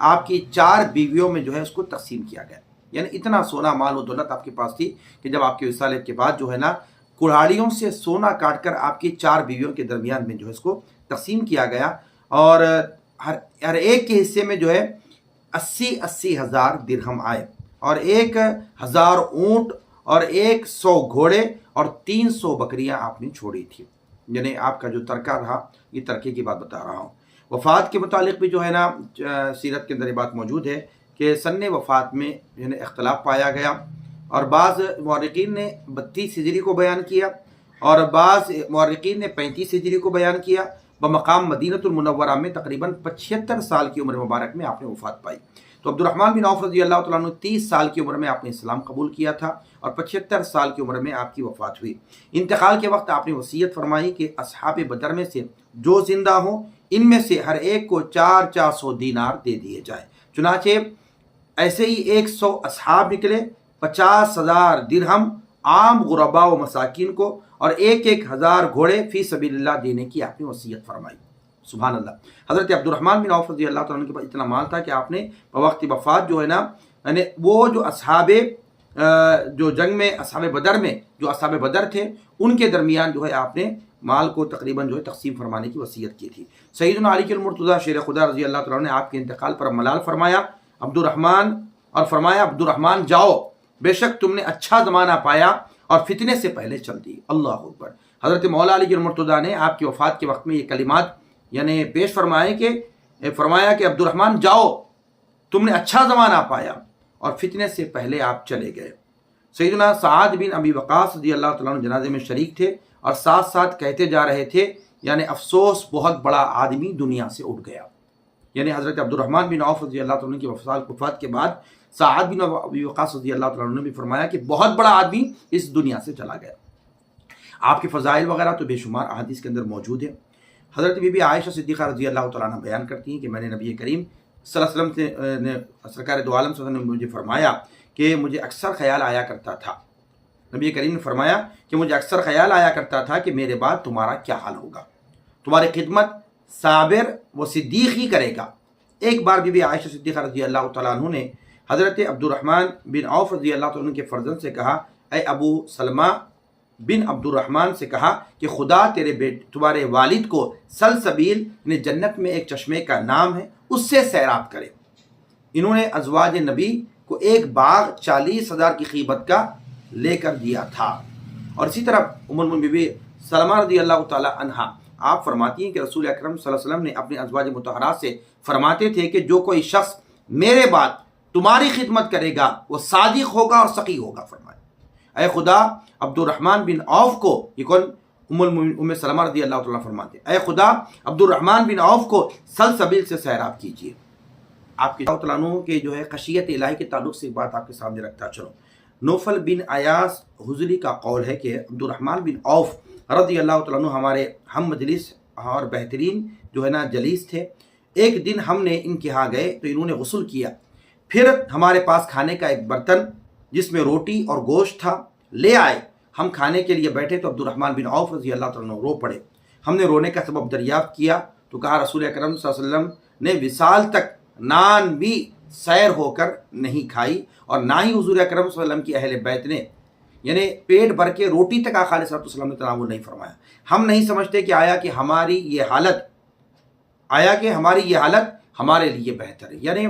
آپ کی 4 بیویوں میں جو ہے اس کو تقسیم کیا گیا. یعنی اتنا سونا مال و دولت آپ کے پاس تھی کہ جب آپ کے وصالت کے بعد جو ہے نا کڑھاڑیوں سے سونا کاٹ کر آپ کی 4 بیویوں کے درمیان میں جو ہے اس کو تقسیم کیا گیا. اور ہر ایک کے حصے میں جو ہے 80 ہزار درہم آئے، اور 1000 اونٹ اور 100 گھوڑے اور 300 بکریاں آپ نے چھوڑی تھی. یعنی آپ کا جو ترکہ رہا، یہ ترکے کی بات بتا رہا ہوں. وفات کے متعلق بھی جو ہے نا سیرت کے اندر یہ بات موجود ہے کہ سن وفات میں یعنی اختلاف پایا گیا، اور بعض مورخین نے 32 ہجری کو بیان کیا اور بعض مورخین نے 35 ہجری کو بیان کیا. بمقام مدینۃ المنورہ میں تقریباً 75 سال کی عمر مبارک میں آپ نے وفات پائی. تو عبد الرحمن بن عوف رضی اللہ تعالیٰ عنہ 30 سال کی عمر میں آپ نے اسلام قبول کیا تھا اور 75 سال کی عمر میں آپ کی وفات ہوئی. انتقال کے وقت آپ نے وصیت فرمائی کہ اصحاب بدر میں سے جو زندہ ہوں ان میں سے ہر ایک کو 400 دینار دے دیے جائیں. چنانچہ ایسے ہی 100 اصحاب نکلے، 50,000 درہم عام غرباء و مساکین کو اور 1,000 گھوڑے فی سبیل اللہ دینے کی آپ نے وصیت فرمائی. سبحان اللہ. حضرت عبد الرحمن بن عوف رضی اللہ تعالیٰ عنہ کے پاس اتنا مال تھا کہ آپ نے بوقت وفات جو ہے نا یعنی وہ جو اصحاب جو جنگ میں اصحاب بدر میں جو اصحاب بدر تھے ان کے درمیان جو ہے آپ نے مال کو تقریباً جو ہے تقسیم فرمانے کی وصیت کی تھی. سیدنا علی المرتضیٰ شیر خدا رضی اللہ تعالیٰ عنہ نے آپ کے انتقال پر ملال فرمایا عبد الرحمن جاؤ، بے شک تم نے اچھا زمانہ پایا اور فتنے سے پہلے چل دی. اللہ اکبر. حضرت مولا علی المرتضیٰ نے آپ کی وفات کے وقت میں یہ کلمات یعنی پیش فرمایا کہ عبد الرحمن جاؤ، تم نے اچھا زمانہ پایا اور فتنے سے پہلے آپ چلے گئے. سیدنا سعد بن ابی وقاص رضی اللہ تعالیٰ عنہ جنازے میں شریک تھے اور ساتھ ساتھ کہتے جا رہے تھے یعنی افسوس بہت بڑا آدمی دنیا سے اٹھ گیا. یعنی حضرت عبد الرحمن بن عوف رضی اللہ تعالیٰ عنہ کی وفات کے بعد سعد بن ابی وقاص رضی اللہ تعالیٰ عنہ نے بھی فرمایا کہ بہت بڑا آدمی اس دنیا سے چلا گیا. آپ کے فضائل وغیرہ تو بے شمار احادیث کے اندر موجود ہیں. حضرت بی بی عائشہ صدیقہ رضی اللہ تعالیٰ عنہ بیان کرتی ہیں کہ میں نے نبی کریم صلی اللہ علیہ وسلم نے سرکار دو عالم صلی اللہ علیہ وسلم نے مجھے فرمایا کہ مجھے اکثر خیال آیا کرتا تھا. نبی کریم نے فرمایا کہ مجھے اکثر خیال آیا کرتا تھا کہ میرے بعد تمہارا کیا حال ہوگا، تمہاری خدمت صابر و صدیق ہی کرے گا. ایک بار بی بی عائشہ صدیقہ رضی اللہ تعالیٰ عنہ نے حضرت عبد الرحمن بن عوف رضی اللہ تعالیٰ عنہ کے فرزند سے کہا، اے ابو سلمہ بن عبد الرحمن سے کہا کہ خدا تمہارے والد کو سلسبیل یعنی جنت میں ایک چشمے کا نام ہے اس سے سیراب کرے. انہوں نے ازواج نبی کو ایک باغ 40,000 کی قیمت کا لے کر دیا تھا. اور اسی طرح ام المؤمنین بی بی سلمہ رضی اللہ تعالی عنہا آپ فرماتی ہیں کہ رسول اکرم صلی اللہ علیہ وسلم نے اپنے ازواج مطہرات سے فرماتے تھے کہ جو کوئی شخص میرے بعد تمہاری خدمت کرے گا وہ صادق ہوگا اور سخی ہوگا. فرمایا اے خدا عبد الرحمن بن عوف کو، یہ کون ام سلمہ رضی اللہ تعالیٰ فرماتے، اے خدا عبد الرحمن بن عوف کو سلسبیل سے سیراب کیجیے. آپ کے عنہ کے جو ہے خشیت الہی کے تعلق سے ایک بات آپ کے سامنے رکھتا چلو. نوفل بن عیاض حضری کا قول ہے کہ عبد الرحمن بن عوف رضی اللہ تعالیٰ عنہ ہمارے ہم مجلس اور بہترین جو ہے نا جلیس تھے. ایک دن ہم نے ان کے یہاں گئے تو انہوں نے غسل کیا، پھر ہمارے پاس کھانے کا ایک برتن جس میں روٹی اور گوشت تھا لے آئے. ہم کھانے کے لیے بیٹھے تو عبد الرحمن بن عوف رضی اللہ تعالیٰ عنہ رو پڑے. ہم نے رونے کا سبب دریافت کیا تو کہا رسول اکرم صلی اللہ علیہ وسلم نے وصال تک نان بھی سیر ہو کر نہیں کھائی اور نہ ہی حضور اکرم صلی اللہ علیہ وسلم کی اہل بیت نے یعنی پیٹ بھر کے روٹی تک آقا علیہ السلام نے تناول نہیں فرمایا. ہم نہیں سمجھتے کہ آیا کہ ہماری یہ حالت ہمارے لیے بہتر ہے. یعنی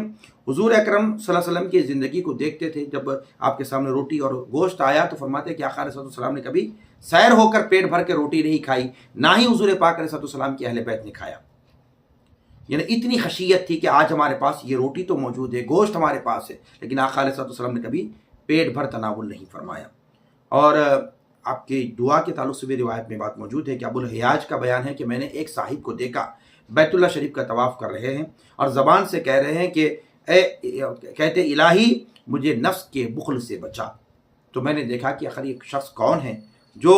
حضور اکرم صلی اللہ علیہ وسلم کی زندگی کو دیکھتے تھے، جب آپ کے سامنے روٹی اور گوشت آیا تو فرماتے کہ آقا علیہ السلام نے کبھی سیر ہو کر پیٹ بھر کے روٹی نہیں کھائی، نہ ہی حضور پاک علیہ السلام کی اہل بیت نے کھایا. یعنی اتنی خشیت تھی کہ آج ہمارے پاس یہ روٹی تو موجود ہے، گوشت ہمارے پاس ہے، لیکن آقا علیہ السلام نے کبھی پیٹ بھر تناول نہیں فرمایا. اور آپ کی دعا کے تعلق سے بھی روایت میں بات موجود ہے کہ ابو الحیاج کا بیان ہے کہ میں نے ایک صاحب کو دیکھا بیت اللہ شریف کا طواف کر رہے ہیں اور زبان سے کہہ رہے ہیں کہ کہتے الہی مجھے نفس کے بخل سے بچا. تو میں نے دیکھا کہ آخر یہ شخص کون ہے جو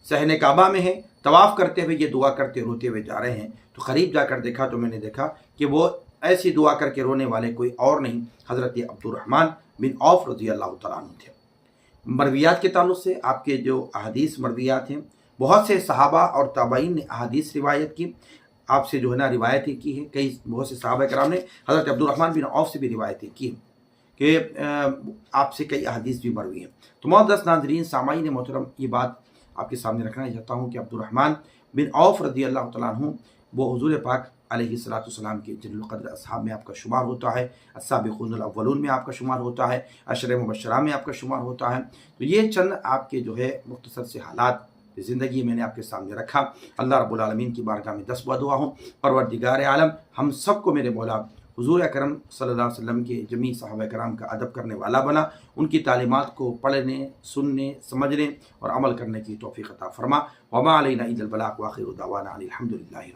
صحن کعبہ میں ہے، طواف کرتے ہوئے یہ دعا کرتے روتے ہوئے جا رہے ہیں. تو قریب جا کر دیکھا تو میں نے دیکھا کہ وہ ایسی دعا کر کے رونے والے کوئی اور نہیں، حضرت عبد الرحمن بن عوف رضی اللہ تعالیٰ عنہ تھے. مرویات کے تعلق سے آپ کے جو احادیث مرویات ہیں، بہت سے صحابہ اور تابعین نے احادیث روایت کی. آپ سے جو ہے نا روایتیں کی ہیں، کئی بہت سے صحابہ کرام نے حضرت عبد الرحمن بن عوف سے بھی روایتیں کی ہیں کہ آپ سے کئی احادیث بھی مروی ہیں۔ تو معزز ناظرین، سامعین محترم، یہ بات آپ کے سامنے رکھنا چاہتا ہوں کہ عبد الرحمن بن عوف رضی اللہ تعالیٰ عنہ وہ حضور پاک علیہ الصلوۃ والسلام کے جلیل القدر اصحاب میں آپ کا شمار ہوتا ہے، السابقون الاولون میں آپ کا شمار ہوتا ہے، عشر مبشرہ میں آپ کا شمار ہوتا ہے۔ تو یہ چند آپ کے جو ہے مختصر سے حالات زندگی میں نے آپ کے سامنے رکھا۔ اللہ رب العالمین کی بارگاہ میں دست دعا ہوں، پروردگار عالم ہم سب کو میرے مولا حضور اکرم صلی اللہ علیہ وسلم کے جمیع صحابہ کرام کا ادب کرنے والا بنا، ان کی تعلیمات کو پڑھنے، سننے، سمجھنے اور عمل کرنے کی توفیق عطا فرما۔ وما علینا الا البلاغ، وآخر دعوانا ان الحمد للہ۔